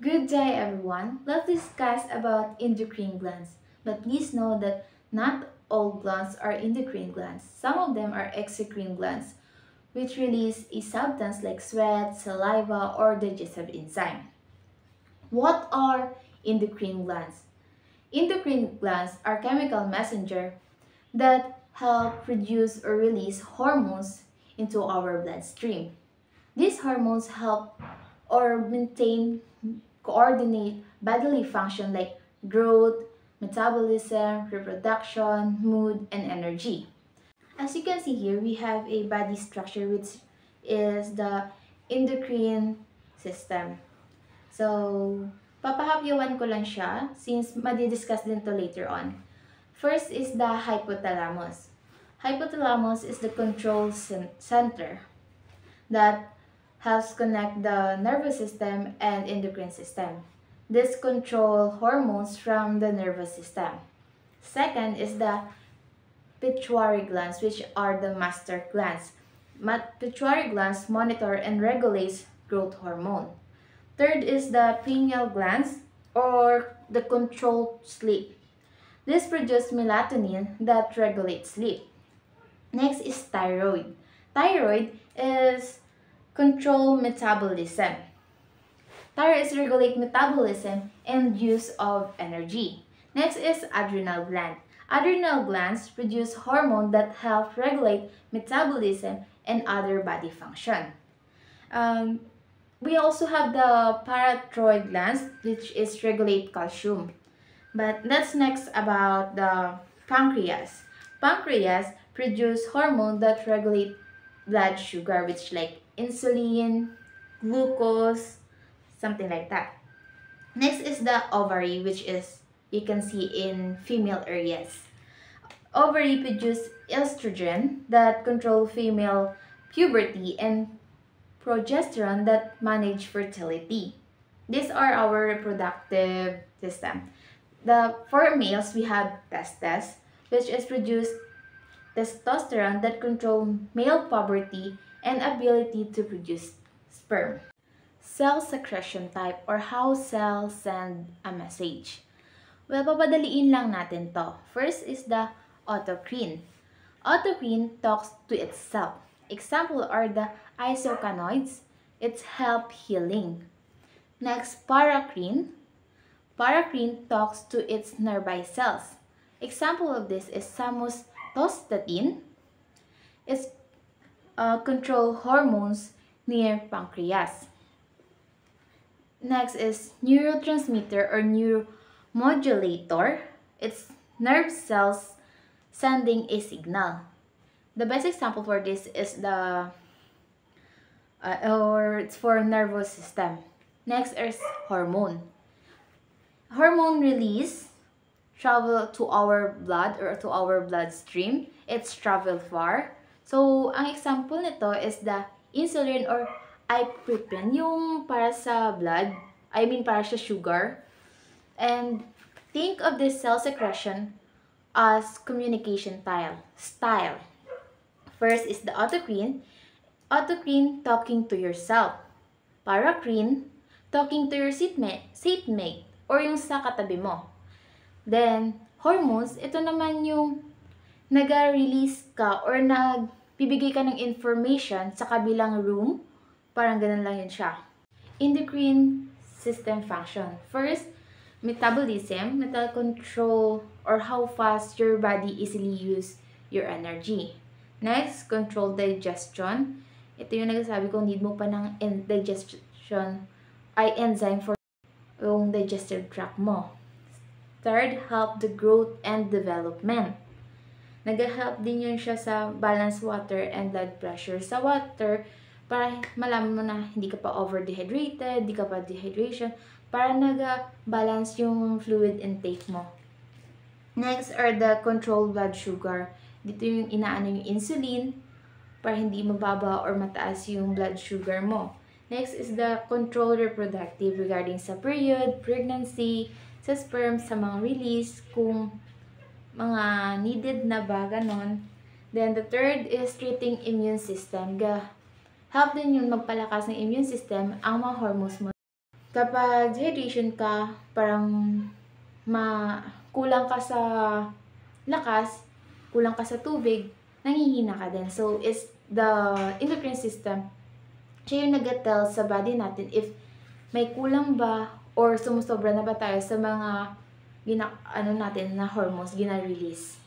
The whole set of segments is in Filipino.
Good day everyone. Let's discuss about endocrine glands. But please know that not all glands are endocrine glands. Some of them are exocrine glands, which release a substance like sweat, saliva, or digestive enzyme. What are endocrine glands? Endocrine glands are chemical messenger that help produce or release hormones into our bloodstream. These hormones help or maintain coordinate bodily function like growth, metabolism, reproduction, mood, and energy. As you can see here, we have a body structure which is the endocrine system. So, papahapyawan ko lang siya since madidiscuss din to later on. First is the hypothalamus. Hypothalamus is the control center that helps connect the nervous system and endocrine system. This control hormones from the nervous system. Second is the pituitary glands, which are the master glands. Pituitary glands monitor and regulates growth hormone. Third is the pineal glands or the control sleep. This produces melatonin that regulates sleep. Next is thyroid. Thyroid is control metabolism. Thyroid is regulate metabolism and use of energy. Next is adrenal gland. Adrenal glands produce hormones that help regulate metabolism and other body function. We also have the parathyroid glands, which is regulate calcium. But that's next about the pancreas. Pancreas produce hormone that regulate blood sugar, which like insulin, glucose, something like that. Next is the ovary, which is you can see in female areas. Ovary produce estrogen that control female puberty and progesterone that manage fertility. These are our reproductive system. For males, we have testes, which is produce testosterone that control male puberty and ability to produce sperm. Cell secretion type or how cells send a message. Well, papadaliin lang natin to. First is the autocrine. Autocrine talks to itself. Example are the isocanoids. It's help healing. Next, paracrine. Paracrine talks to its nearby cells. Example of this is samatostatin. It's control hormones near pancreas. Next is neurotransmitter or neuromodulator. It's nerve cells sending a signal. The best example for this is it's for nervous system. Next is hormone. Hormone release travel to our blood or to our bloodstream. It's travel far. So, ang example nito is the insulin or iprinephrine, yung para sa blood, para sa sugar. And think of this cell secretion as communication style. First is the autocrine. Autocrine talking to yourself. Paracrine talking to your seatmate or yung sa katabi mo. Then, hormones, ito naman yung nag-release ka or nagbibigay ka ng information sa kabilang room. Parang ganun lang yun siya. Endocrine system function. First, metabolism, metabolic control or how fast your body easily use your energy. Next, control digestion. Ito yung nagsasabi ko, need mo pa ng digestion enzyme for yung digestive tract mo. Third, help the growth and development. Nag-help din yun siya sa balance water and blood pressure. Sa water, para malaman mo na hindi ka pa over-dehydrated, hindi ka pa dehydration, para nag-balance yung fluid intake mo. Next are the controlled blood sugar. Dito yung inaano yung insulin, para hindi mababa or mataas yung blood sugar mo. Next is the control reproductive regarding sa period, pregnancy, sa sperm, sa mga release, kung mga needed na ba, ganon. Then the third is treating immune system. Help din yun magpalakas ng immune system ang mga hormones mo. Kapag dehydration ka, parang kulang ka sa lakas, kulang ka sa tubig, nangihina ka din. So, it's the endocrine system. Siya yung nag-tell sa body natin if may kulang ba or sumusobra na ba tayo sa mga natin na hormones gina-release.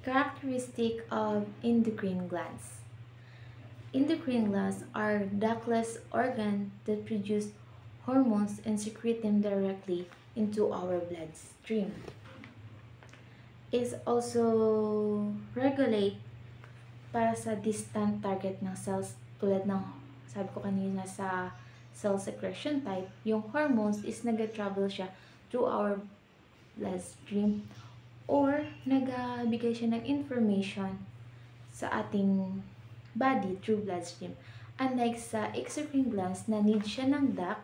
Characteristic of endocrine glands. Endocrine glands are ductless organs that produce hormones and secrete them directly into our bloodstream. It also regulate para sa distant target ng cells tulad ng sabi ko kanina sa cell secretion type, yung hormones is nag-travel siya through our bloodstream or nagbigay siya ng information sa ating body through bloodstream. Unlike sa exocrine glands na need siya ng duct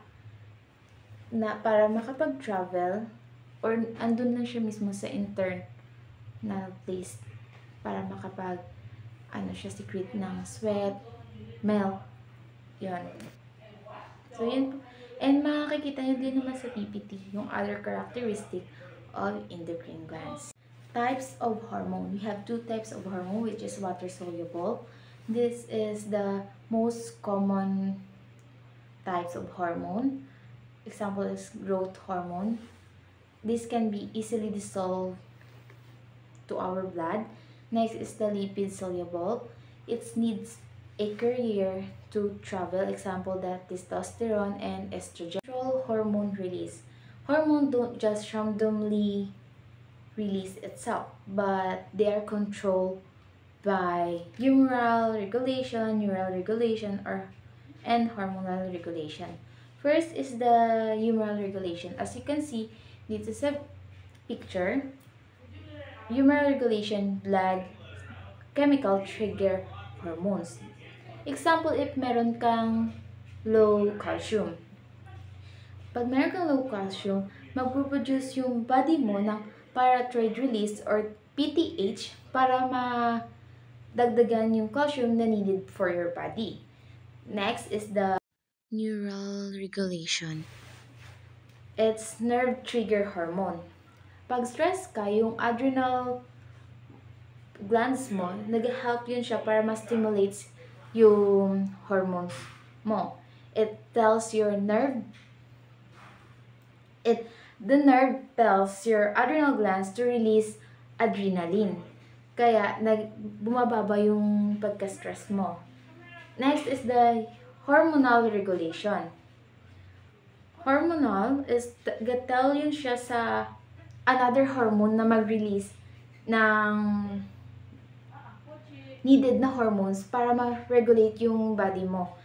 na para makapag-travel or andun lang siya mismo sa intern na place para makapag secrete ng sweat, milk, yun. So, yun po. And makikita nyo din naman sa PPT yung other characteristic of endocrine glands. Types of hormone. We have two types of hormone, which is water-soluble. This is the most common types of hormone. Example is growth hormone. This can be easily dissolved to our blood. Next is the lipid-soluble. It needs a carrier to travel. Example that testosterone and estrogen. Control hormone release. Hormone don't just randomly release itself, but they are controlled by humoral regulation, neural regulation, and hormonal regulation. First is the humoral regulation. As you can see, this is a picture. Humoral regulation, blood chemical trigger hormones. Example, if meron kang low calcium. Pag meron kang low calcium, magproduce yung body mo ng parathyroid release or PTH para madagdagan yung calcium na needed for your body. Next is the neural regulation. It's nerve trigger hormone. Pag stress ka, yung adrenal glands mo, nag-help yun siya para ma-stimulate yung hormones mo. It tells your nerve, the nerve tells your adrenal glands to release adrenaline. Kaya, bumababa yung pagka-stress mo. Next is the hormonal regulation. Hormonal is, tell yun siya sa another hormone na mag-release ng needed na hormones para ma-regulate yung body mo.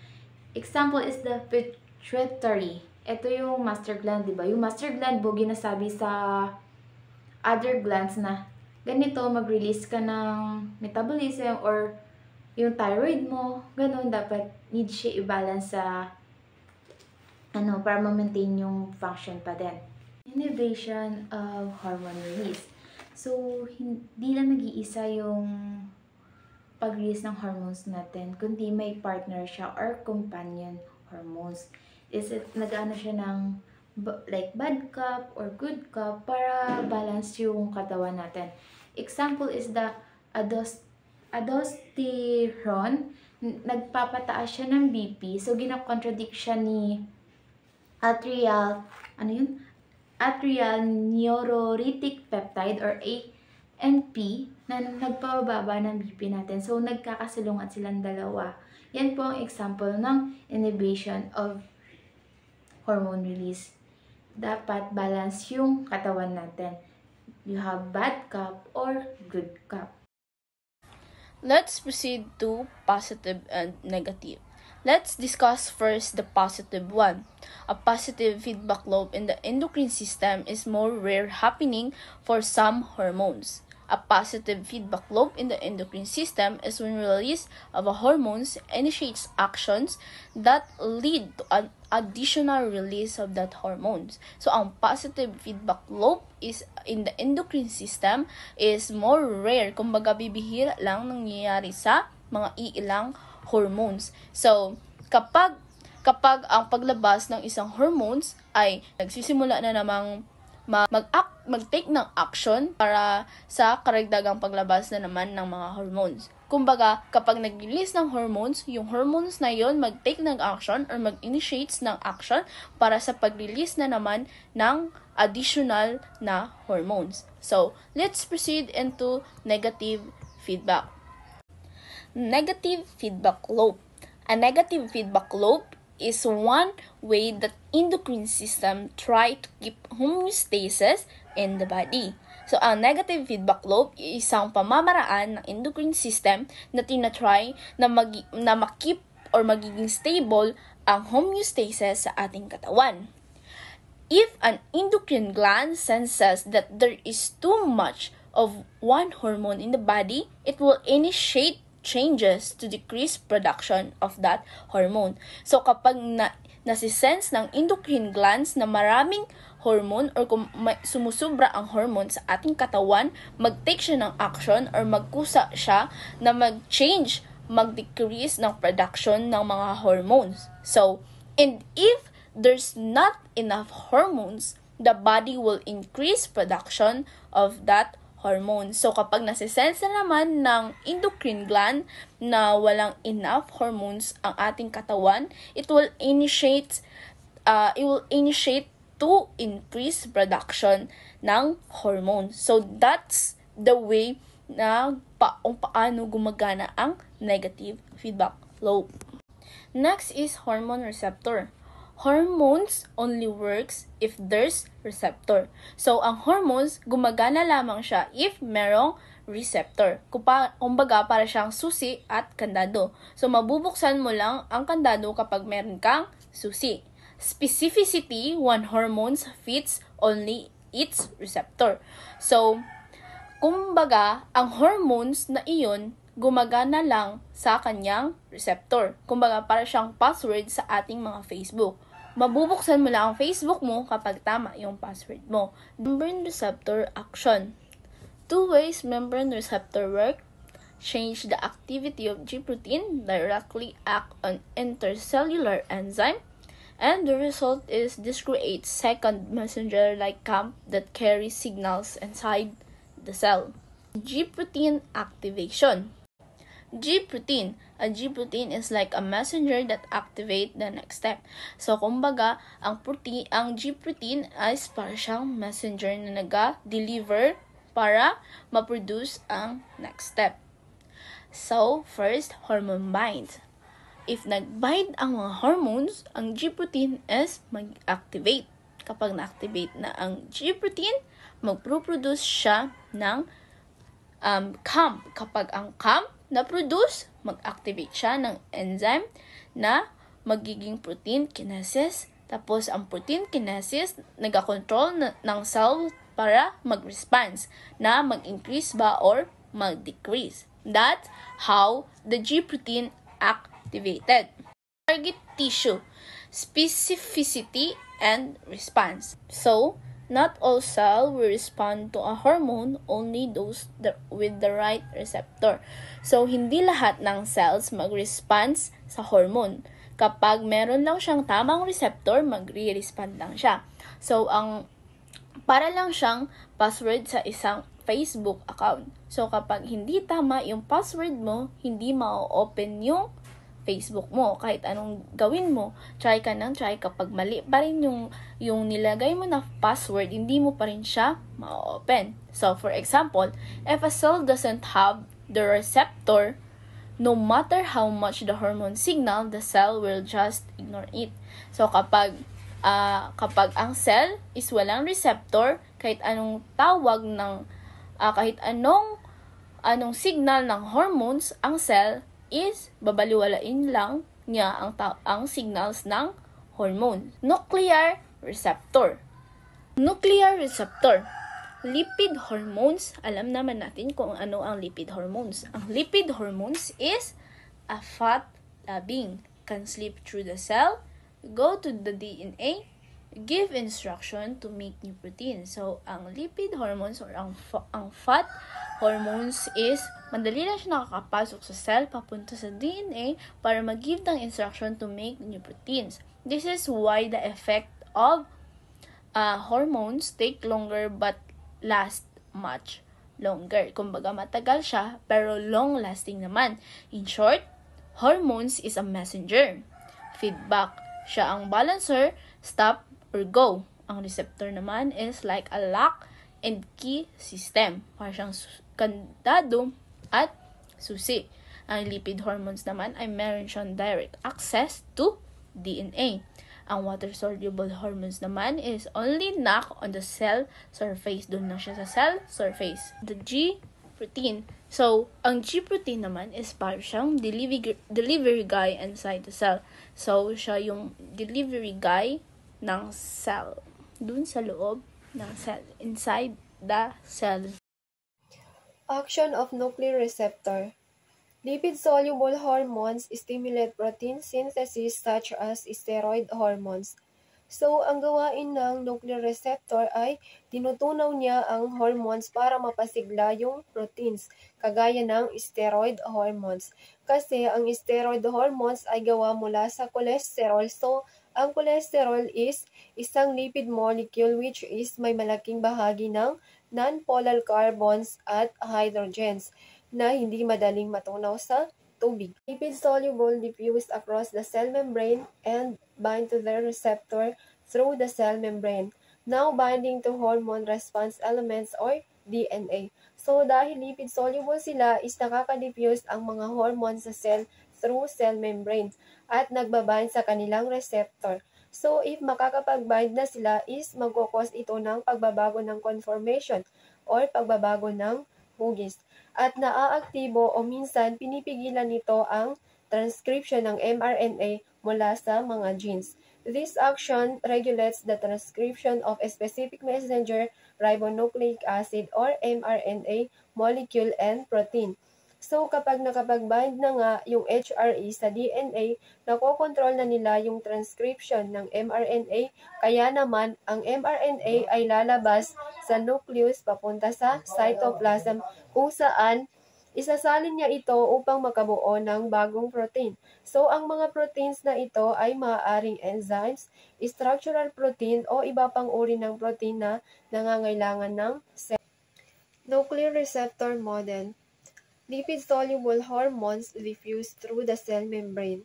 Example is the pituitary. Ito yung master gland, di ba? Yung master gland po ginasabi sa other glands na ganito, mag-release ka ng metabolism or yung thyroid mo, ganun, dapat need siya i-balance sa para ma-maintain yung function pa din. Inhibition of hormone release. So, hindi lang nag-iisa yung pag-release ng hormones natin, kundi may partner siya or companion hormones. Nag-ano siya ng like bad cup or good cup para balance yung katawan natin. Example is the aldosterone. Nagpapataas siya ng BP. So, gina-contradict siya ni atrial neuritic peptide or ANP na nagpababa ng BP natin. So, nagkakasalungat silang dalawa. Yan po ang example ng inhibition of hormone release. Dapat balance yung katawan natin. You have bad cup or good cup. Let's proceed to positive and negative. Let's discuss first the positive one. A positive feedback loop in the endocrine system is more rare happening for some hormones. A positive feedback loop in the endocrine system is when release of a hormones initiates actions that lead to an additional release of that hormones. So, ang positive feedback loop is in the endocrine system is more rare. Kumbaga, bibihira lang nangyayari sa mga iilang hormones. So, kapag kapag ang paglabas ng isang hormones ay nagsisimula na namang mag-take ng action para sa karagdagang paglabas na naman ng mga hormones. Kumbaga, kapag nag-release ng hormones, yung hormones na yon mag-take ng action or mag-initiates ng action para sa pag-release na naman ng additional na hormones. So, let's proceed into negative feedback. Negative feedback loop. A negative feedback loop is one way that endocrine system try to keep homeostasis in the body. So, ang negative feedback loop is isang pamamaraan ng endocrine system na tinatry na makip or magiging stable ang homeostasis sa ating katawan. If an endocrine gland senses that there is too much of one hormone in the body, it will initiate changes to decrease production of that hormone. So, kapag nasisense ng endocrine glands na maraming hormone or kung sumusubra ang hormone sa ating katawan, mag-take siya ng action or magkusa siya na mag-change, mag-decrease ng production ng mga hormones. So, and if there's not enough hormones, the body will increase production of that hormone. So, kapag nasisense na naman ng endocrine gland na walang enough hormones ang ating katawan, it will initiate to increase production ng hormones. So, that's the way na paano gumagana ang negative feedback loop. Next is hormone receptor. Hormones only works if there's receptor. So, ang hormones, gumagana lamang siya if merong receptor. Kumbaga, para siyang susi at kandado. So, mabubuksan mo lang ang kandado kapag meron kang susi. Specificity, one hormone fits only its receptor. So, kumbaga, ang hormones na iyon, gumagana lang sa kanyang receptor. Kumbaga, para siyang password sa ating mga Facebook. Mabubuksan mo lang ang Facebook mo kapag tama yung password mo. Membrane receptor action. Two ways membrane receptor work. Change the activity of G protein, directly act on intercellular enzyme, and the result is this creates second messenger like CAMP that carries signals inside the cell. G protein activation. G protein. A G protein is like a messenger that activate the next step. So, kumbaga, ang G protein is para siyang messenger na naga-deliver para ma-produce ang next step. So, first, hormone bind. If nag-bind ang mga hormones, ang G protein is mag-activate. Kapag na-activate na ang G protein, mag-produce siya ng CAMP. Kapag ang CAMP na-produce, mag-activate siya ng enzyme na magiging protein kinesis. Tapos, ang protein kinesis, nag-control ng cell para mag-response na mag-increase ba or mag-decrease. That's how the G protein activated. Target tissue, specificity, and response. So, not all cells will respond to a hormone, only those with the right receptor. So, hindi lahat ng cells mag-response sa hormone. Kapag meron lang siyang tamang receptor, mag-re-respond lang siya. So, para lang siyang password sa isang Facebook account. So, kapag hindi tama yung password mo, hindi ma-open yung Facebook mo. Kahit anong gawin mo, try ka nang try. Kapag mali pa rin yung nilagay mo na password, hindi mo pa rin siya ma-open. So, for example, if a cell doesn't have the receptor, no matter how much the hormone signal, the cell will just ignore it. So, kapag ang cell is walang receptor, kahit anong tawag ng, kahit anong signal ng hormones, ang cell is babaliwalain lang niya ang signals ng hormone. Nuclear receptor. Nuclear receptor. Lipid hormones. Alam naman natin kung ano ang lipid hormones. Ang lipid hormones is a fat lapping. Can slip through the cell, go to the DNA, give instruction to make new protein. So, ang lipid hormones or ang fat hormones is Madali lang siya nakakapasok sa cell papunta sa DNA para mag-give ng instruction to make new proteins. This is why the effect of hormones take longer but last much longer. Kumbaga matagal siya pero long-lasting naman. In short, hormones is a messenger. Feedback, siya ang balancer, stop or go. Ang receptor naman is like a lock and key system. Para siyang kandado at susi. Ang lipid hormones naman ay meron siyang direct access to DNA. Ang water-soluble hormones naman is only knock on the cell surface. Doon lang siya sa cell surface. The G protein. So, ang G protein naman is para siyang delivery guy inside the cell. So, siya yung delivery guy ng cell. Doon sa loob ng cell. Inside the cell. Action of nuclear receptor. Lipid-soluble hormones stimulate protein synthesis such as steroid hormones. So, ang gawain ng nuclear receptor ay tinutunaw niya ang hormones para mapasigla yung proteins, kagaya ng steroid hormones. Kasi ang steroid hormones ay gawa mula sa cholesterol. So, ang cholesterol is isang lipid molecule which is may malaking bahagi ng non-polar carbons at hydrogens na hindi madaling matunaw sa tubig. Lipid-soluble diffuse across the cell membrane and bind to the receptor through the cell membrane, now binding to hormone response elements or DNA. So, dahil lipid-soluble sila, is nakaka-diffuse ang mga hormones sa cell through cell membrane at nagbabind sa kanilang receptor. So, if makakapag-bind na sila, is magkukos ito ng pagbabago ng conformation or pagbabago ng hugis. At naaaktibo o minsan pinipigilan nito ang transcription ng mRNA mula sa mga genes. This action regulates the transcription of a specific messenger ribonucleic acid or mRNA molecule and protein. So, kapag nakapag-bind na nga yung HRE sa DNA, nakokontrol na nila yung transcription ng mRNA, kaya naman ang mRNA ay lalabas sa nucleus papunta sa cytoplasm kung saan isasalin niya ito upang makabuo ng bagong protein. So, ang mga proteins na ito ay maaaring enzymes, structural protein o iba pang uri ng protein na nangangailangan ng cell. Nuclear receptor model. Lipid-soluble hormones diffuse through the cell membrane.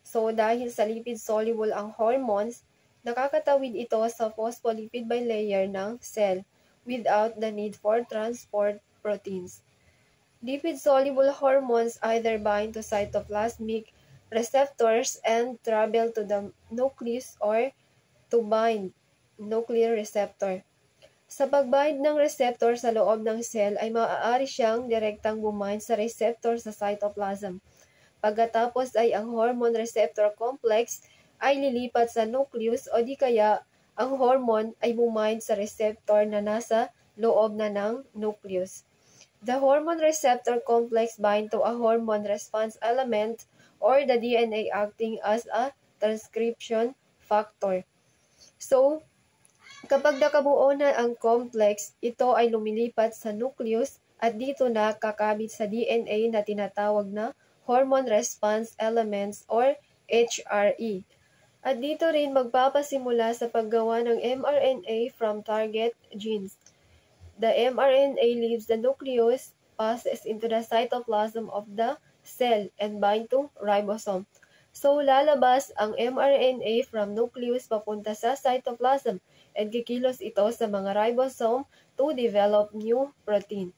So, dahil sa lipid-soluble ang hormones, nakakatawid ito sa phospholipid bilayer ng cell without the need for transport proteins. Lipid-soluble hormones either bind to cytoplasmic receptors and travel to the nucleus or to bind nuclear receptor. Sa pagbind ng receptor sa loob ng cell ay maaari siyang direktang bumind sa receptor sa cytoplasm. Pagkatapos ay ang hormone receptor complex ay lilipat sa nucleus o di kaya ang hormone ay bumind sa receptor na nasa loob na ng nucleus. The hormone receptor complex bind to a hormone response element or the DNA acting as a transcription factor. So, kapag nakabuo na ang complex, ito ay lumilipat sa nucleus at dito na kakabit sa DNA na tinatawag na hormone response elements or HRE. At dito rin magpapasimula sa paggawa ng mRNA from target genes. The mRNA leaves the nucleus, passes into the cytoplasm of the cell, and bind to ribosome. So, lalabas ang mRNA from nucleus papunta sa cytoplasm and kikilos ito sa mga ribosome to develop new protein.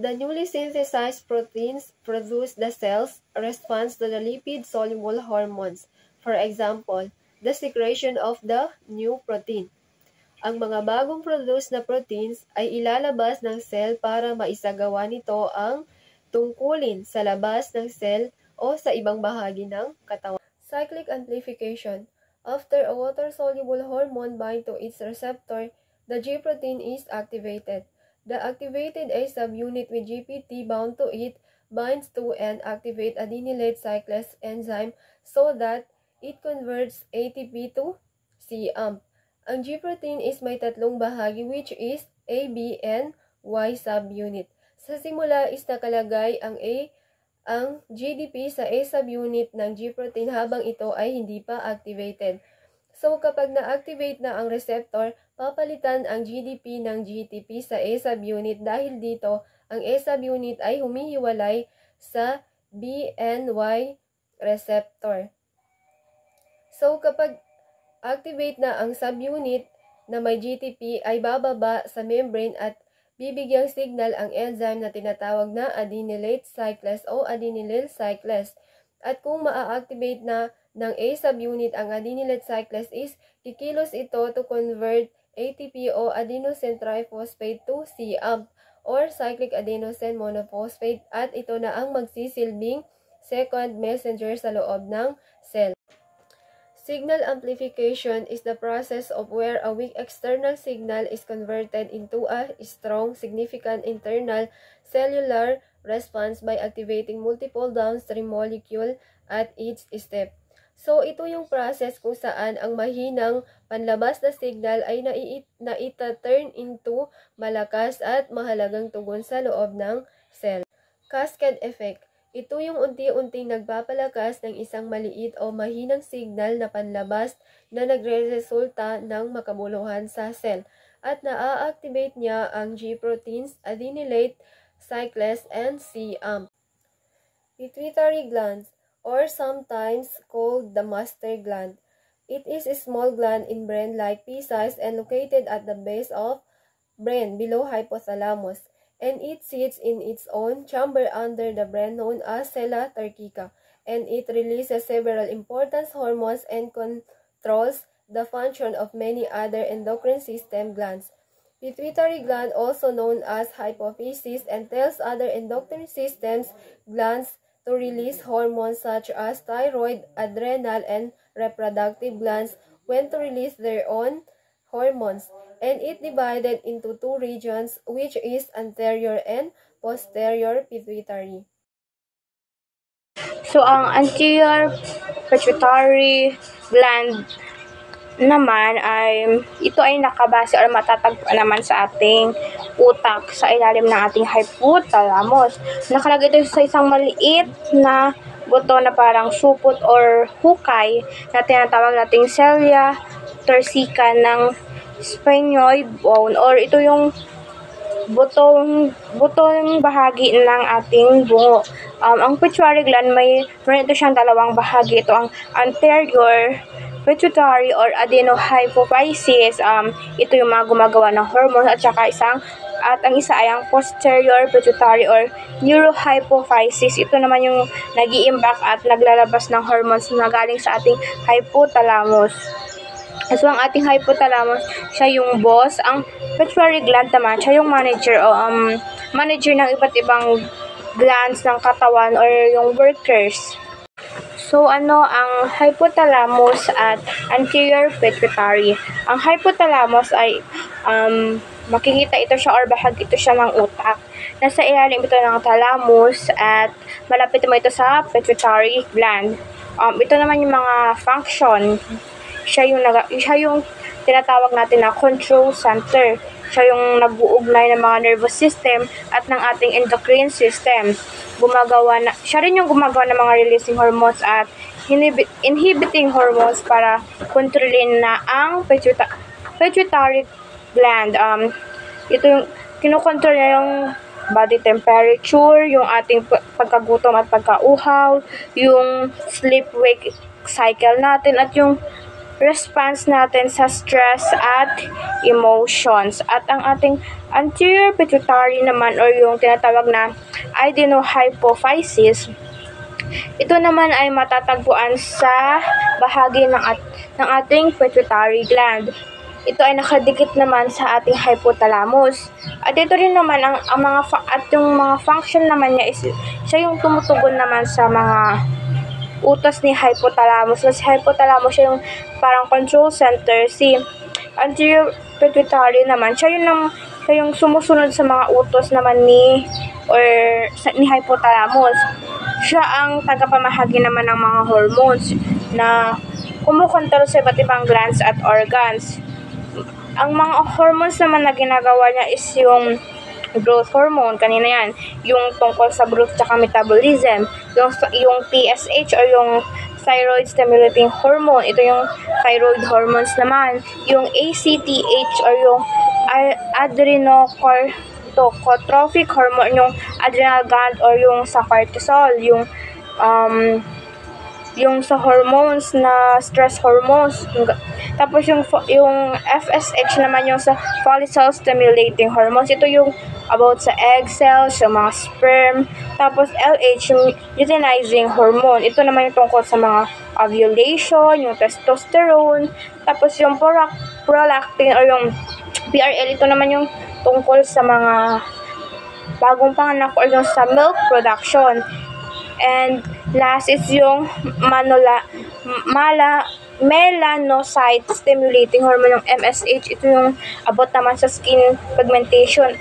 The newly synthesized proteins produce the cell's response to the lipid-soluble hormones. For example, the secretion of the new protein. Ang mga bagong produce na proteins ay ilalabas ng cell para maisagawa nito ang tungkulin sa labas ng cell o sa ibang bahagi ng katawan. Cyclic amplification. After a water-soluble hormone binds to its receptor, the G protein is activated. The activated A subunit with GPT bound to it binds to and activate adenylate cyclase enzyme so that it converts ATP to cAMP. Ang G protein is may tatlong bahagi which is A, B, and Y subunit. Sa simula is nakalagay ang GDP sa A subunit ng G protein habang ito ay hindi pa activated. So kapag na-activate na ang receptor, papalitan ang GDP ng GTP sa A subunit dahil dito ang A subunit ay humihiwalay sa BNY receptor. So kapag activate na ang subunit na may GTP ay bababa sa membrane at bibigyang signal ang enzyme na tinatawag na adenylate cyclase o adenylyl cyclase. At kung maa-activate na ng A subunit ang adenylate cyclase is kikilos ito to convert ATP o adenosine triphosphate to CAMP or cyclic adenosine monophosphate at ito na ang magsisilbing second messenger sa loob ng cell. Signal amplification is the process of where a weak external signal is converted into a strong, significant internal cellular response by activating multiple downstream molecule at each step. So, ito yung process kung saan ang mahinang panlabas na signal ay naita-turn into malakas at mahalagang tugon sa loob ng cell. Cascade effect. Ito yung unti-unting nagpapalakas ng isang maliit o mahinang signal na panlabas na nagre-resulta ng makabuluhan sa cell at na-activate niya ang G proteins, adenylate cyclase, and CAMP. Pituitary gland, or sometimes called the master gland. It is a small gland in brain-like pea-size and located at the base of brain below hypothalamus. And it sits in its own chamber under the brain known as sella turcica, and it releases several important hormones and controls the function of many other endocrine system glands. Pituitary gland, also known as hypophysis, and tells other endocrine systems glands to release hormones such as thyroid, adrenal, and reproductive glands when to release their own hormones. And it divided into two regions, which is anterior and posterior pituitary. So, ang anterior pituitary gland naman ay ito ay nakabase or matatagpuan naman sa ating utak sa ilalim ng ating hypothalamus. Nakalagay ito sa isang maliit na buto na parang supot or hukay na tinatawag nating sella turcica ng sphenoid bone, or ito yung butong bahagi ng ating bungo. Ang pituitary gland meron ito siyang dalawang bahagi. Ito ang anterior pituitary or adenohypophysis. Ito yung mga gumagawa ng hormones at ang isa ay ang posterior pituitary or neurohypophysis. Ito naman yung nag-iimbak at naglalabas ng hormones na galing sa ating hypothalamus. So, ang ating hypothalamus, siya yung boss. Ang pituitary gland naman, siya yung manager o manager ng iba't ibang glands ng katawan or yung workers. So, ang hypothalamus at anterior pituitary? Ang hypothalamus ay makikita ito siya or bahagi ito siya ng utak. Nasa ilalim ito ng thalamus at malapit mo ito sa pituitary gland. Ito naman yung mga function. Siya yung tinatawag natin na control center. Siya yung nag-uugnay ng mga nervous system at ng ating endocrine system. Siya rin yung gumagawa ng mga releasing hormones at inhibiting hormones para kontrolin na ang pituitary gland. Ito yung kinokontrol niya yung body temperature, yung ating pagkagutom at pagkauhaw, yung sleep-wake cycle natin, at yung response natin sa stress at emotions. At ang ating anterior pituitary naman or yung tinatawag na adenohypophysis, ito naman ay matatagpuan sa bahagi ng ating pituitary gland. Ito ay nakadikit naman sa ating hypothalamus. At ito rin naman yung mga function naman niya is siya yung tumutugon naman sa mga utos ni hypothalamus. Si hypothalamus siya yung parang control center. Si anterior pituitary naman, siya yung sumusunod sa mga utos naman ni hypothalamus. Siya ang tagapamahagi naman ng mga hormones na kumukontrol sa iba't ibang glands at organs. Ang mga hormones naman na ginagawa niya is yung growth hormone, kanina yan, yung tungkol sa growth tsaka metabolism, yung TSH or yung thyroid stimulating hormone, ito yung thyroid hormones naman, yung ACTH or yung adrenocorticotropic hormone, yung adrenal gland or yung sa cortisol, yung sa hormones na stress hormones. Tapos yung FSH naman yung sa follicle stimulating hormones. Ito yung about sa egg cells, yung mga sperm. Tapos LH yung luteinizing hormone. Ito naman yung tungkol sa mga ovulation, yung testosterone. Tapos yung prolactin or yung PRL, ito naman yung tungkol sa mga bagong panganak or yung sa milk production. And last is yung melanocyte stimulating hormone, yung MSH. Ito yung about naman sa skin pigmentation,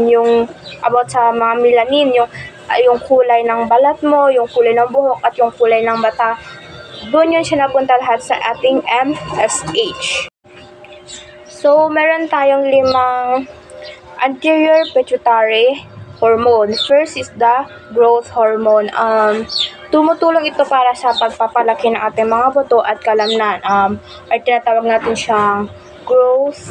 yung about sa mga melanin, yung kulay ng balat mo, yung kulay ng buhok, at yung kulay ng mata. Doon yun siya napunta lahat sa ating MSH. So, meron tayong 5 anterior pituitary hormone. First is the growth hormone. Tumutulong ito para sa pagpapalaki ng ating mga buto at kalamnan. Or tinatawag natin siyang growth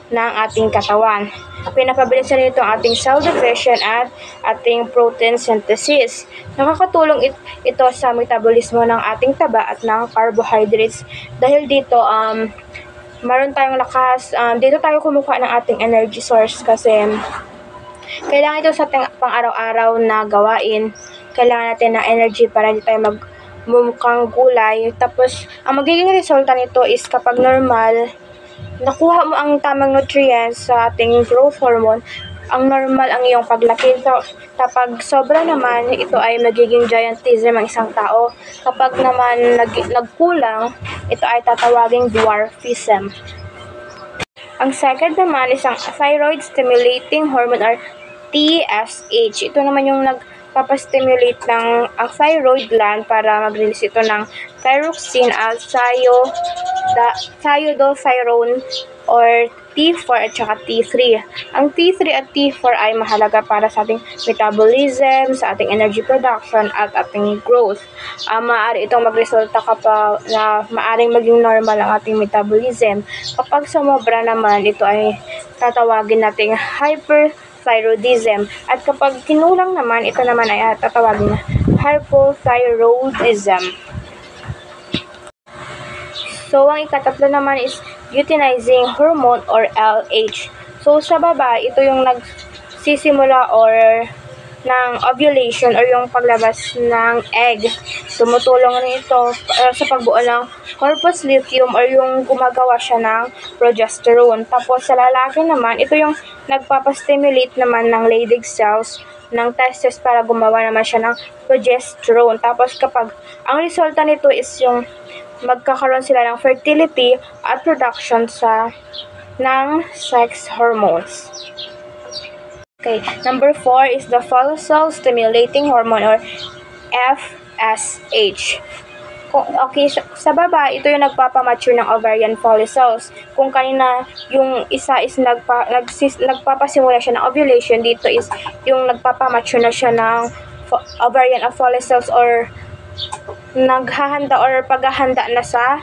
ng ating katawan. Pinapabilisan nito ang ating cell division at ating protein synthesis. Nakakatulong ito sa metabolismo ng ating taba at ng carbohydrates. Dahil dito, meron tayong lakas. Dito tayo kumukuha ng ating energy source kasi kailangan ito sa ating pang-araw-araw na gawain. Kailangan natin ng energy para hindi tayo magmumukhang gulay. Tapos, ang magiging resulta nito is kapag normal, nakuha mo ang tamang nutrients sa ating growth hormone, ang normal ang iyong paglaki. Kapag sobra naman, ito ay magiging giantism ang isang tao. Kapag naman nagkulang, ito ay tatawaging dwarfism. Ang second naman is ang thyroid stimulating hormone or TSH. Ito naman yung nagpapastimulate ng ang thyroid gland para mag-release ito ng thyroxine at thiodothyronine or T4 at saka T3. Ang T3 at T4 ay mahalaga para sa ating metabolism, sa ating energy production at ating growth. Maaari itong magresulta kapag na maaring maging normal ang ating metabolism. Kapag sumobra naman, ito ay tatawagin nating hyperthyroidism. At kapag kinulang naman, ito naman ay tatawagin na hypothyroidism. So, ang ikatatlo naman is luteinizing hormone or LH. So, sa babae, ito yung nagsisimula or ng ovulation or yung paglabas ng egg. Tumutulong rin ito sa pagbuo ng corpus luteum or yung gumagawa siya ng progesterone. Tapos, sa lalaki naman, ito yung nagpapastimulate naman ng Leydig cells ng testes para gumawa naman siya ng progesterone. Tapos, kapag ang resulta nito is yung magkakaroon sila ng fertility at production ng sex hormones. Okay, number 4 is the follicle stimulating hormone or FSH. Okay, sa baba, ito yung nagpapamature ng ovarian follicles. Kung kanina yung isa is nagpapasimula siya ng ovulation, dito is yung nagpapamature na siya ng ovarian follicles or naghahanda or paghahanda na sa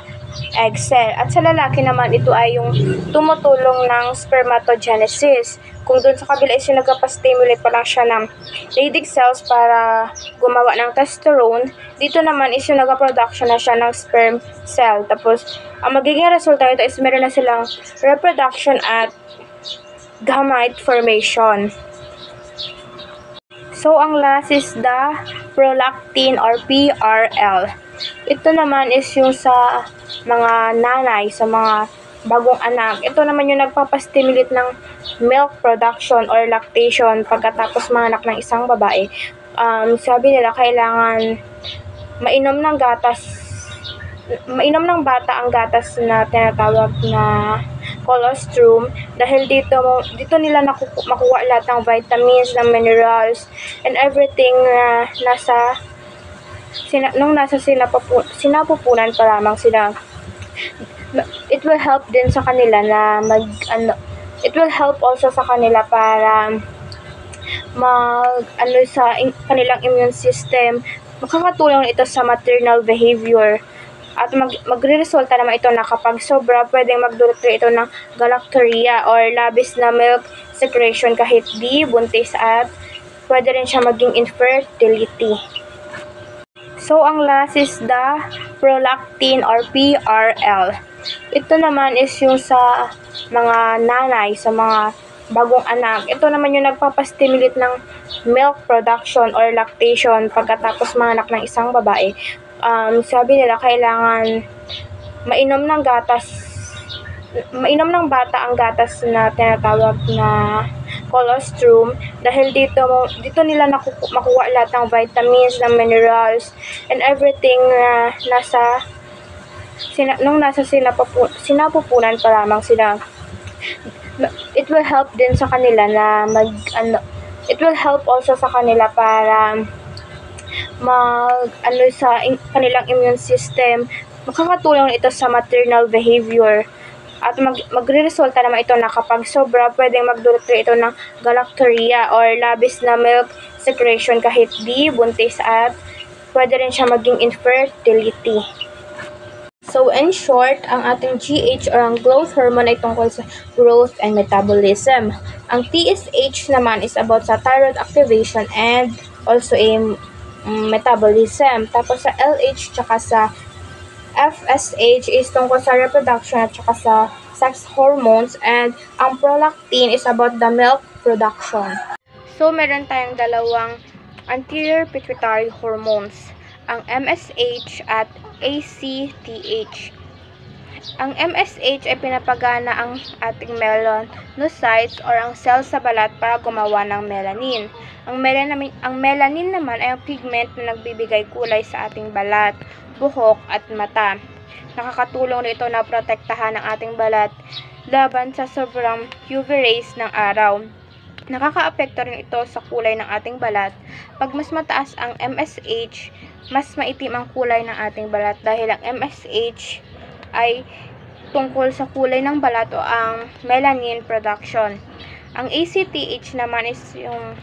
egg cell. At sa lalaki naman, ito ay yung tumutulong ng spermatogenesis. Kung doon sa kabila is yung nagpapastimulate pa lang siya ng Leydig cells para gumawa ng testosterone, dito naman is yung nagpa-production na siya ng sperm cell. Tapos, ang magiging resulta nito is meron na silang reproduction at gamete formation. So, ang last is the prolactin or PRL. Ito naman is yung sa mga nanay, sa mga bagong anak. Ito naman yung nagpapastimulate ng milk production or lactation pagkatapos manganak ng isang babae. Sabi nila, kailangan mainom ng bata ang gatas na tinatawag na colostrum dahil dito nila makuha lahat ng vitamins, ng minerals, and everything na nasa sinapupunan pa lamang sila. It will help din sa kanila na it will help also sa kanila para kanilang immune system. Makakatulong ito sa maternal behavior. At magre-resulta naman ito na kapag sobra, pwedeng magdulot ito ng galactorrhea or labis na milk secretion kahit di buntis, at pwede rin siya maging infertility. So, ang last is the prolactin or PRL. Ito naman is yung sa mga nanay, sa mga bagong anak. Ito naman yung nagpapastimulate ng milk production or lactation pagkatapos manganak ng isang babae. Sabi nila kailangan mainom ng bata ang gatas na tinatawag na colostrum, dahil dito nila makuha lahat ng vitamins, ng minerals, and everything na nasa sinapupunan pa lamang sila. It will help din sa kanila na it will help also sa kanila para kanilang immune system. Makakatulong ito sa maternal behavior. At magre-resulta naman ito na kapag sobra, pwedeng magdulot ito ng galactorrhea or labis na milk secretion kahit di buntis, at pwede rin siya maging infertility. So, in short, ang ating GH or ang growth hormone ay tungkol sa growth and metabolism. Ang TSH naman is about sa thyroid activation and also metabolism. Tapos sa LH tsaka sa FSH is tungkol sa reproduction at tsaka sa sex hormones, and ang prolactin is about the milk production. So, meron tayong dalawang anterior pituitary hormones, ang MSH at ACTH. Ang MSH ay pinapagana ang ating melanocytes or ang cells sa balat para gumawa ng melanin. Ang melanin naman ay ang pigment na nagbibigay kulay sa ating balat, buhok at mata. Nakakatulong nito na protektahan ang ating balat laban sa sobrang UV rays ng araw. Nakakaapekto rin ito sa kulay ng ating balat. Pag mas mataas ang MSH, mas maitim ang kulay ng ating balat, dahil ang MSH ay tungkol sa kulay ng balat o ang melanin production. Ang ACTH naman is yung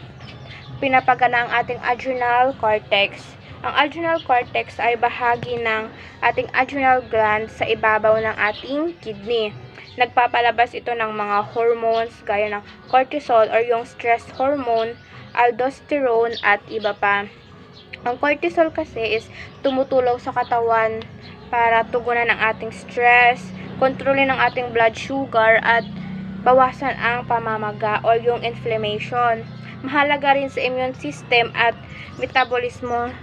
pinapagana ang ating adrenal cortex. Ang adrenal cortex ay bahagi ng ating adrenal gland sa ibabaw ng ating kidney. Nagpapalabas ito ng mga hormones gaya ng cortisol or yung stress hormone, aldosterone at iba pa. Ang cortisol kasi is tumutulong sa katawan para tugunan ang ating stress, kontrolin ang ating blood sugar at bawasan ang pamamaga o yung inflammation. Mahalaga rin sa immune system at metabolismo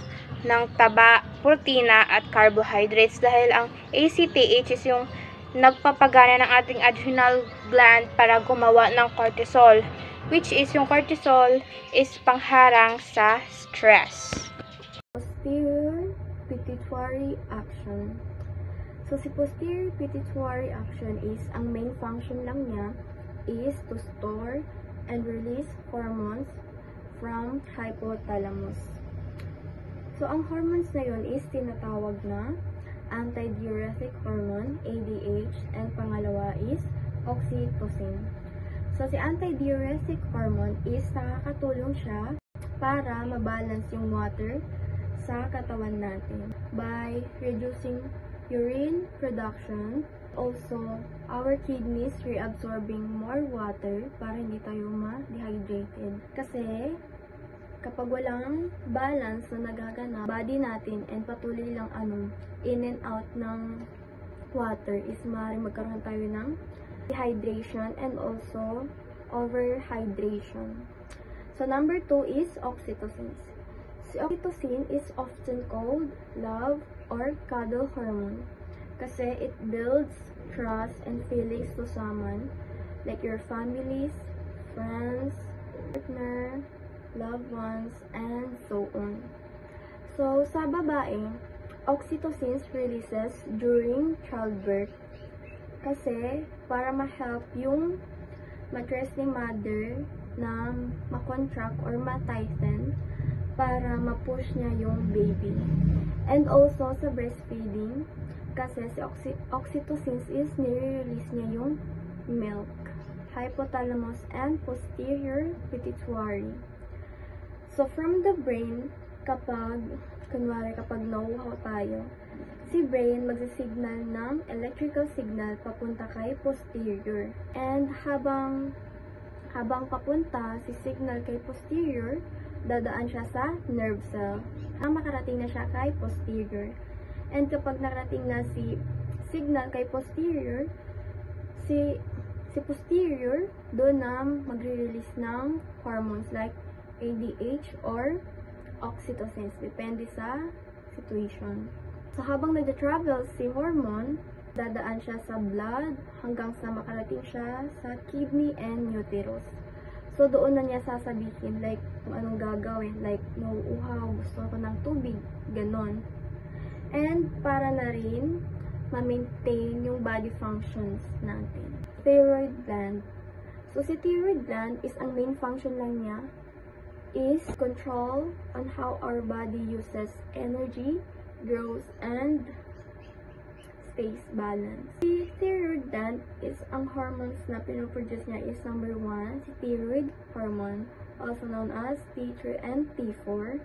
ng taba, protina at carbohydrates, dahil ang ACTH is yung nagpapagana ng ating adrenal gland para gumawa ng cortisol, which is yung cortisol is pangharang sa stress. Posterior pituitary action. So, si posterior pituitary action is, ang main function lang niya is to store and release hormones from hypothalamus. So, ang hormones na yun is tinatawag na antidiuretic hormone, ADH, and pangalawa is oxytocin. So, si antidiuretic hormone is nakakatulong siya para mabalance yung water sa katawan natin by reducing urine production. Also, our kidneys reabsorbing more water para hindi tayo ma-dehydrated. Kasi, kapag walang balance na nagaganap, body natin and patuloy lang in and out ng water is maaaring magkaroon tayo ng dehydration and also overhydration. So, number 2 is oxytocin. Si oxytocin is often called love or cuddle hormone kasi it builds trust and feelings to someone like your families, friends, partner, loved ones, and so on. So, sa babae, oxytocin releases during childbirth kasi para ma-help yung matres ni mother na ma-contract or ma-tighten para ma-push niya yung baby. And also sa breastfeeding kasi si oxytocin is nire-release niya yung milk. hypothalamus, and posterior pituitary. So, from the brain, kapag nauuhaw tayo, si brain magsisignal ng electrical signal papunta kay posterior. And habang papunta si signal kay posterior, dadaan siya sa nerve cell. Makarating na siya kay posterior. And kapag nakarating na si signal kay posterior, si posterior, doon na magre-release ng hormones like ADH or oxytocin. Depende sa situation. So, habang nag-travel si hormone, dadaan siya sa blood hanggang sa makarating siya sa kidney and uterus. So, doon na niya sasabihin like kung anong gagawin. Like, nauuhaw, gusto ko ng tubig, ganon. And para na rin ma-maintain yung body functions natin. Thyroid gland. So, si thyroid gland is ang main function lang niya is control on how our body uses energy, grows, and stays balanced. Si thyroid gland is ang hormones na pinoproduce niya is number 1, si thyroid hormone, also known as T3 and T4,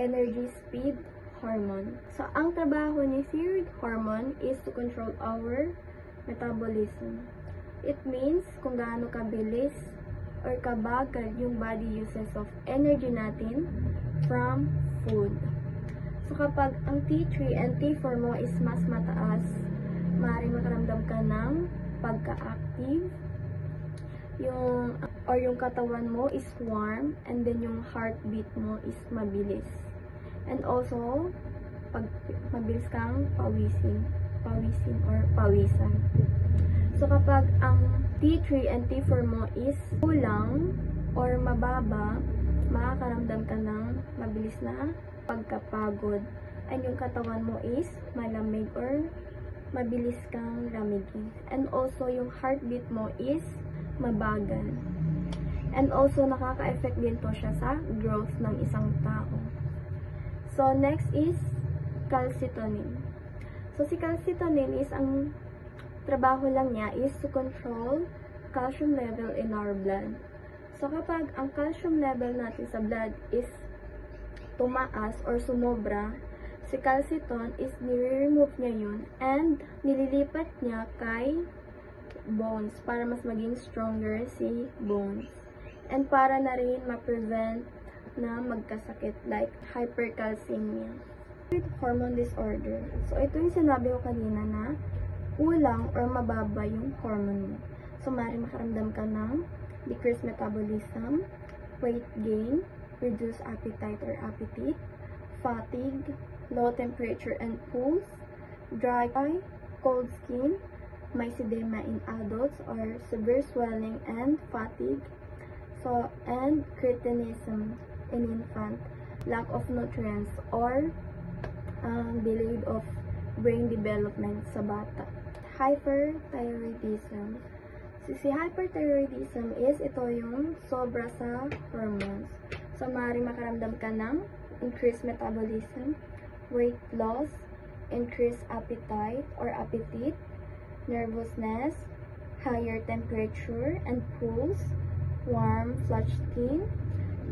energy speed hormone. So, ang trabaho ni thyroid hormone is to control our metabolism. It means kung gaano kabilis or kabagal yung body uses of energy natin from food. So, kapag ang T3 and T4 mo is mas mataas, maaaring makaramdam ka ng pagka-active, yung katawan mo is warm, and then yung heartbeat mo is mabilis. And also, pag mabilis kang pawisin or pawisan. So, kapag ang T3 and T4 mo is kulang or mababa, makakaramdam ka ng mabilis na pagkapagod. And yung katawan mo is malamig or mabilis kang lamigin. And also, yung heartbeat mo is mabagal. And also, nakaka-effect din to siya sa growth ng isang tao. So, next is calcitonin. So, si calcitonin is ang trabaho lang niya is to control calcium level in our blood. So, kapag ang calcium level natin sa blood is tumaas or sumobra, si calciton is nire-remove niya yun and nililipat niya kay bones para mas maging stronger si bones. And para na rin ma-prevent na magkasakit like hypercalcemia. Hormone disorder. So, ito yung sinabi ko kanina na kulang or mababa yung hormone mo. So, maaaring makaramdam ka ng decreased metabolism, weight gain, reduced appetite or appetite, fatigue, low temperature and pulse, dry eye, cold skin, myxedema in adults or severe swelling and fatigue, so and cretinism in infant, lack of nutrients or delayed of brain development sa bata. Hyperthyroidism. Si hyperthyroidism is ito yung sobra sa hormones. So, maaaring makaramdam ka ng increased metabolism, weight loss, increased appetite or appetite, nervousness, higher temperature and pulse, warm, flushed skin,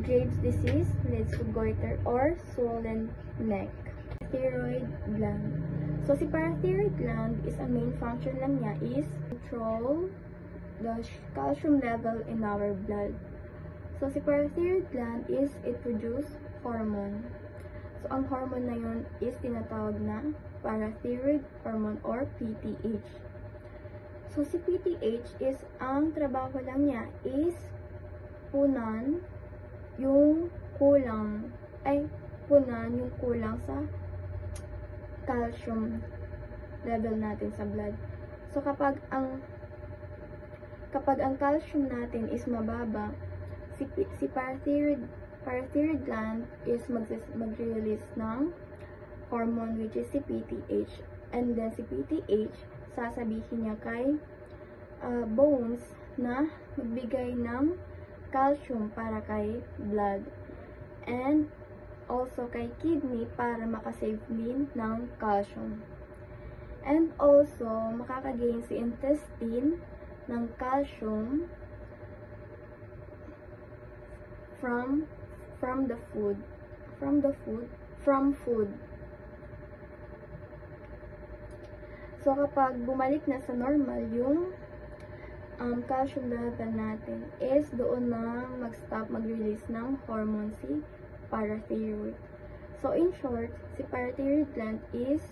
Graves' disease leads to goiter or swollen neck. Thyroid gland. So, si parathyroid gland is ang main function lang niya is control the calcium level in our blood. So, si parathyroid gland is it produce hormone. So, ang hormone na yun is tinatawag na parathyroid hormone or PTH. So, si PTH is ang trabaho lang niya is punan yung kulang sa calcium level natin sa blood. So, kapag ang calcium natin is mababa, si parathyroid gland is mag-release ng hormone which is si PTH. And then si PTH, sasabihin niya kay bones na magbigay ng calcium para kay blood. And also kay kidney para makasave din ng calcium. And also, makakagain si intestine ng calcium from from the food from food. So kapag bumalik na sa normal yung calcium level natin, is doon na mag-stop mag-release ng hormone si parathyroid. So in short, si parathyroid gland is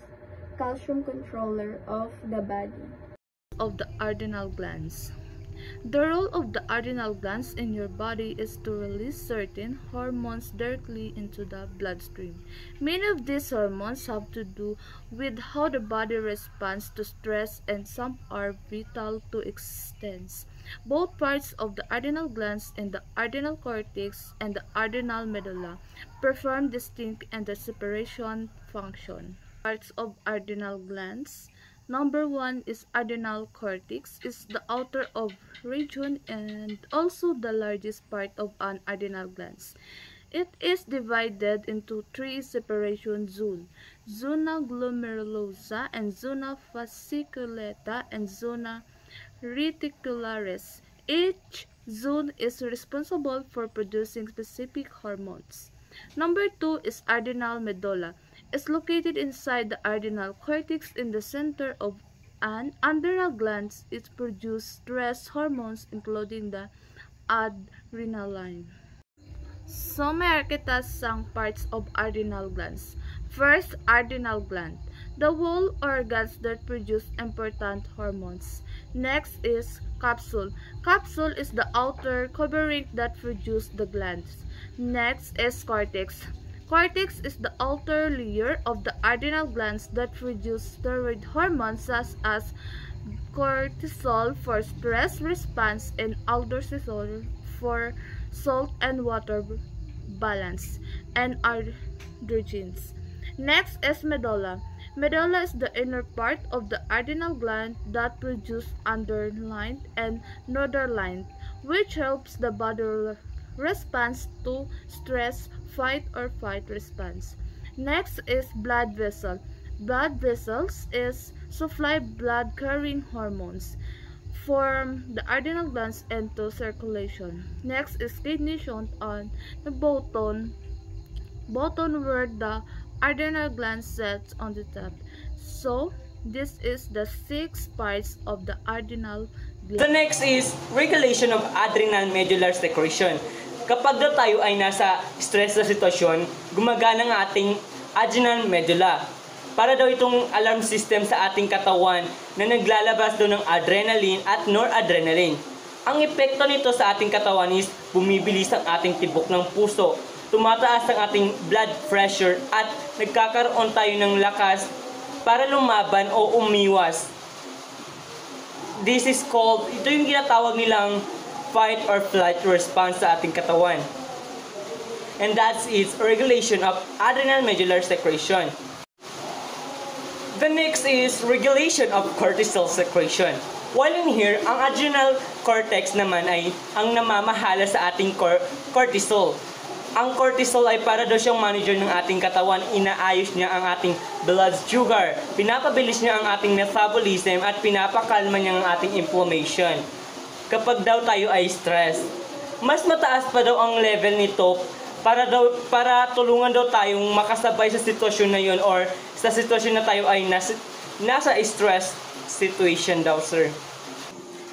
calcium controller of the body. Of the adrenal glands. The role of the adrenal glands in your body is to release certain hormones directly into the bloodstream. Many of these hormones have to do with how the body responds to stress, and some are vital to existence. Both parts of the adrenal glands in the adrenal cortex and the adrenal medulla perform distinct and the separation function. Parts of adrenal glands. Number 1 is adrenal cortex, is the outer of region and also the largest part of an adrenal glands. It is divided into 3 separation zones: zona glomerulosa and zona fasciculata and zona reticularis. Each zone is responsible for producing specific hormones. Number 2 is adrenal medulla. Is located inside the adrenal cortex in the center of an adrenal glands. It produces stress hormones including the adrenaline. So may kita sang parts of adrenal glands. First, adrenal gland, the whole organs that produce important hormones. Next is capsule. Capsule is the outer covering that produces the glands. Next is cortex. Cortex is the outer layer of the adrenal glands that produce steroid hormones such as cortisol for stress response and aldosterone for salt and water balance, and androgens. Next is medulla. Medulla is the inner part of the adrenal gland that produces underlying and northern, which helps the body response to stress, fight or flight response. Next is blood vessel. Blood vessels is supply blood carrying hormones from the adrenal glands into circulation. Next is kidney shown on the bottom where the adrenal gland sits on the top. So this is the 6 parts of the adrenal gland. The next is regulation of adrenal medullary secretion. Kapag daw tayo ay nasa stress na sitwasyon, gumagana ang ating adrenal medulla. Para daw itong alarm system sa ating katawan na naglalabas daw ng adrenaline at noradrenaline. Ang epekto nito sa ating katawan is bumibilis ang ating tibok ng puso, tumataas ang ating blood pressure at nagkakaroon tayo ng lakas para lumaban o umiwas. This is called, ito yung ginatawag nilang fight or flight response sa ating katawan. And that's its regulation of adrenal medullary secretion. The next is regulation of cortisol secretion. While in here, ang adrenal cortex naman ay ang namamahala sa ating cortisol. Ang cortisol ay para daw siyang manager ng ating katawan, inaayos niya ang ating blood sugar, pinapabilis niya ang ating metabolism at pinapakalma niya ang ating inflammation. Kapag daw tayo ay stress, mas mataas pa daw ang level nito para tulungan daw tayong makasabay sa sitwasyon na yun or sa sitwasyon na tayo ay nasa stress situation daw, sir.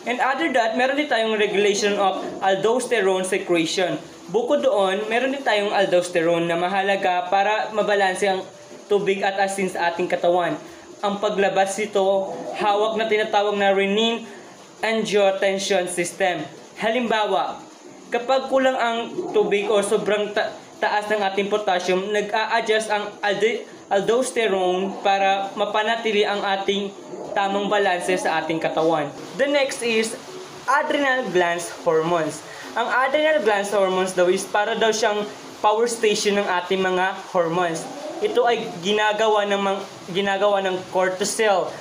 And other that, meron din tayong regulation of aldosterone secretion. Bukod doon, meron din tayong aldosterone na mahalaga para mabalanse ang tubig at asin sa ating katawan. Ang paglabas nito, hawak na tinatawag na renin-angiotensin system. Halimbawa, kapag kulang ang tubig o sobrang taas ng ating potassium, nag-a-adjust ang aldosterone para mapanatili ang ating tamang balanse sa ating katawan. The next is adrenal glands hormones. Ang adrenal glands hormones daw is para daw siyang power station ng ating mga hormones. Ito ay ginagawa ng cortisol,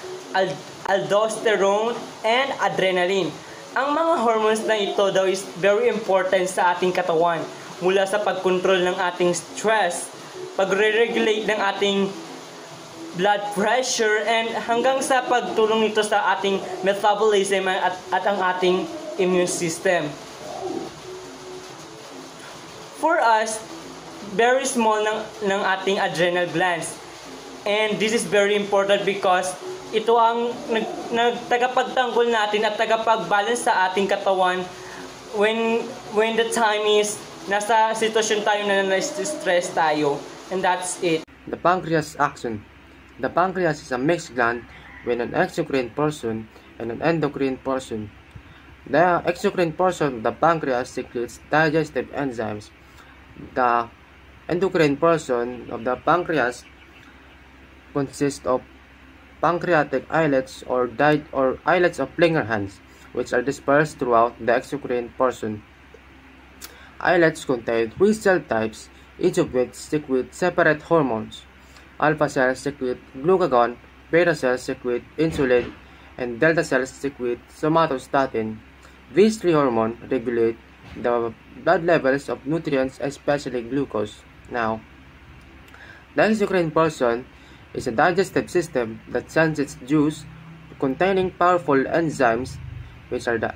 aldosterone, and adrenaline. Ang mga hormones na ito daw is very important sa ating katawan. Mula sa pag-control ng ating stress, pag-regulate ng ating blood pressure, and hanggang sa pagtulong nito sa ating metabolism at ang ating immune system. for us, very small ng ating adrenal glands. And this is very important because ito ang tagapagtanggol natin at tagapag-balance sa ating katawan when the time is nasa sitwasyon tayo na na-stress tayo. And that's it. The pancreas axon. The pancreas is a mixed gland with an exocrine portion and an endocrine portion. The exocrine portion of the pancreas secretes digestive enzymes. The endocrine portion of the pancreas consists of pancreatic islets or islets of Langerhans, which are dispersed throughout the exocrine portion. Islets contain 3 cell types, each of which secrete separate hormones. Alpha cells secrete glucagon, beta cells secrete insulin, and delta cells secrete somatostatin. These 3 hormones regulate the blood levels of nutrients, especially glucose. Now, the exocrine portion is a digestive system that sends its juice containing powerful enzymes, which are the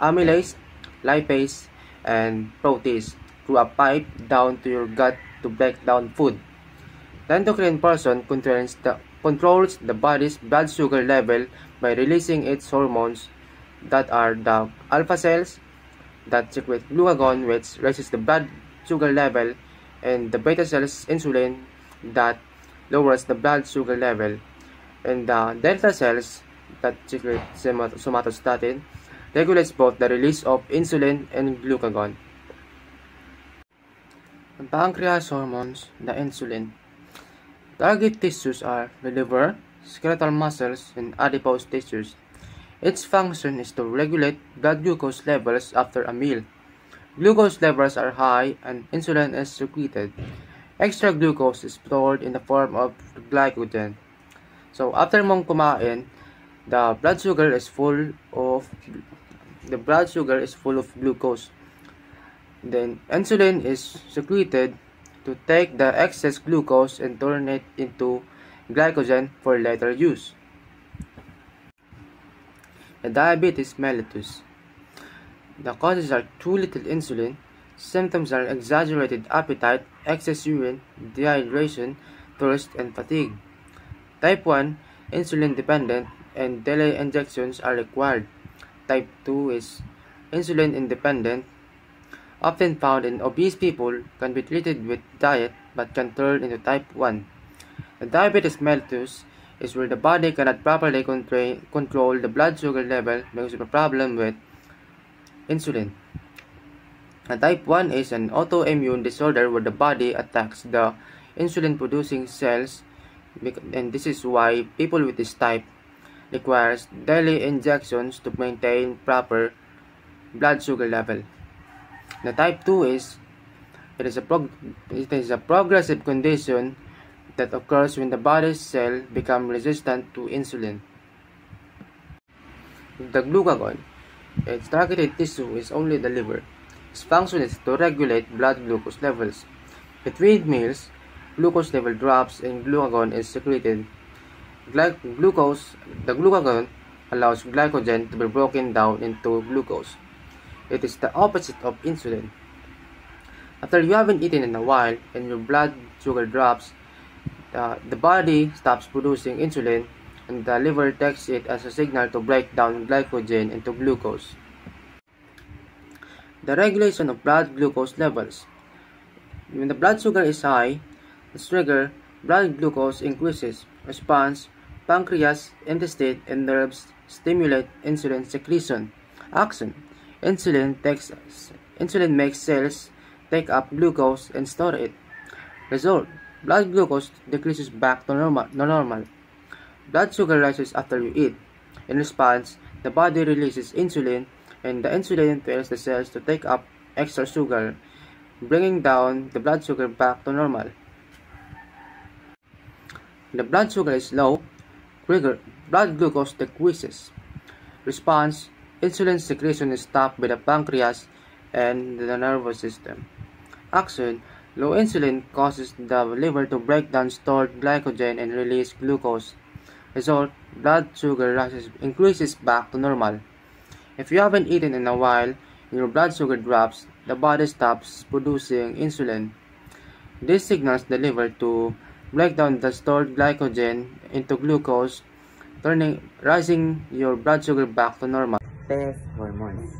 amylase, lipase, and protease, through a pipe down to your gut to break down food. The endocrine portion controls the body's blood sugar level by releasing its hormones, that are the alpha cells that secrete glucagon, which raises the blood sugar level, and the beta cells insulin that lowers the blood sugar level, and the delta cells that secrete somatostatin regulates both the release of insulin and glucagon. The pancreas hormones the insulin. Target tissues are the liver, skeletal muscles, and adipose tissues. Its function is to regulate blood glucose levels after a meal. Glucose levels are high and insulin is secreted. Extra glucose is stored in the form of glycogen. So after mong kumain, the blood sugar is full of glucose. Then insulin is secreted to take the excess glucose and turn it into glycogen for later use. The diabetes mellitus. The causes are too little insulin. Symptoms are exaggerated appetite, excess urine, dehydration, thirst, and fatigue. Type 1, insulin dependent, and daily injections are required. Type 2 is insulin independent, often found in obese people, can be treated with diet but can turn into type 1. The diabetes mellitus is where the body cannot properly control the blood sugar level because of a problem with insulin. Type 1 is an autoimmune disorder where the body attacks the insulin-producing cells, and this is why people with this type requires daily injections to maintain proper blood sugar level. The type 2 is a progressive condition that occurs when the body's cell become resistant to insulin. The glucagon, its targeted tissue is only the liver. Its function is to regulate blood glucose levels. Between meals, glucose level drops and glucagon is secreted. The glucagon allows glycogen to be broken down into glucose. It is the opposite of insulin. After you haven't eaten in a while and your blood sugar drops, the body stops producing insulin and the liver takes it as a signal to break down glycogen into glucose. The regulation of blood glucose levels. When the blood sugar is high, the trigger blood glucose increases. Response: pancreas, intestine, and nerves stimulate insulin secretion. Action: insulin makes cells take up glucose and store it. Result: blood glucose decreases back to normal. Blood sugar rises after you eat. In response, the body releases insulin, and the insulin tells the cells to take up extra sugar, bringing down the blood sugar back to normal. When the blood sugar is low, blood glucose decreases. Response: insulin secretion is stopped by the pancreas and the nervous system. Action: low insulin causes the liver to break down stored glycogen and release glucose. Result: blood sugar increases back to normal. If you haven't eaten in a while and your blood sugar drops, the body stops producing insulin. These signals deliver to break down the stored glycogen into glucose, raising your blood sugar back to normal. Test hormones.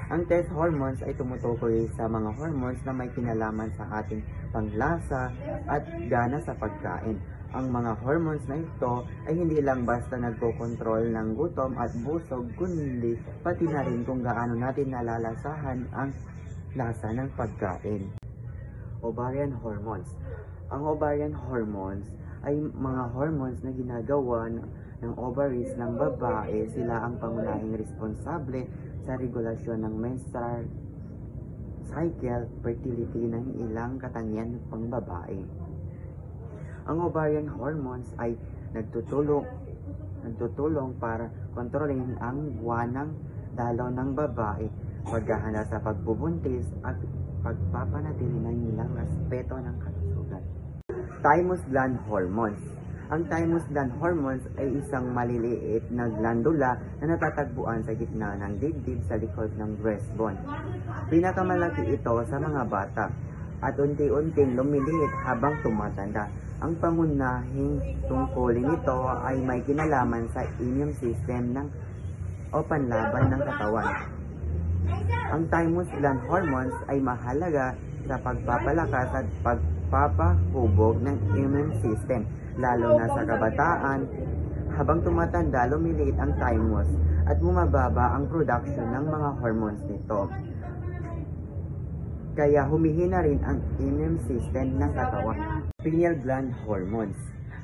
Ang test hormones ay tumutukoy sa mga hormones na may kinalaman sa ating panglasa at gana sa pagkain. Ang mga hormones na ito ay hindi lang basta nagkokontrol ng gutom at busog, kundi pati na rin kung gaano natin nalalasahan ang lasa ng pagkain. Ovarian hormones. Ang ovarian hormones ay mga hormones na ginagawa ng ovaries ng babae. Sila ang pangunahing responsable sa regulasyon ng menstrual cycle, fertility ng ilang katangian pang babae. Ang ovarian hormones ay nagtutulong para kontrolin ang buwanang dalaw ng babae, paghahanda sa pagbubuntis at pagpapanatili ng ilang aspeto ng kalusugan. Thymus gland hormones. Ang thymus gland hormones ay isang maliliit na glandula na natatagpuan sa gitna ng dibdib sa likod ng breastbone. Pinakamalaki ito sa mga bata at unti-unting lumiliit habang tumatanda. Ang pangunahing tungkulin nito ay may kinalaman sa immune system o panlaban ng katawan. Ang thymus gland hormones ay mahalaga sa pagpapalakas at pagpapahubog ng immune system, lalo na sa kabataan. Habang tumatanda, lumiliit ang thymus at bumababa ang production ng mga hormones nito. Kaya humihina rin ang immune system ng katawan. Pineal gland hormones.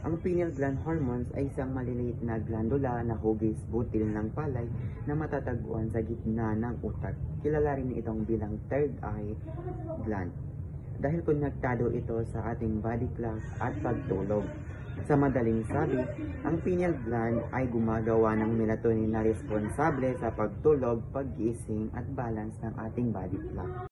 Ang pineal gland hormones ay isang maliliit na glandula na hugis butil ng palay na matatagpuan sa gitna ng utak. Kilala rin itong bilang third eye gland dahil konektado ito sa ating body clock at pagtulog. Sa madaling sabi, ang pineal gland ay gumagawa ng melatonin na responsable sa pagtulog, pag-gising at balance ng ating body clock.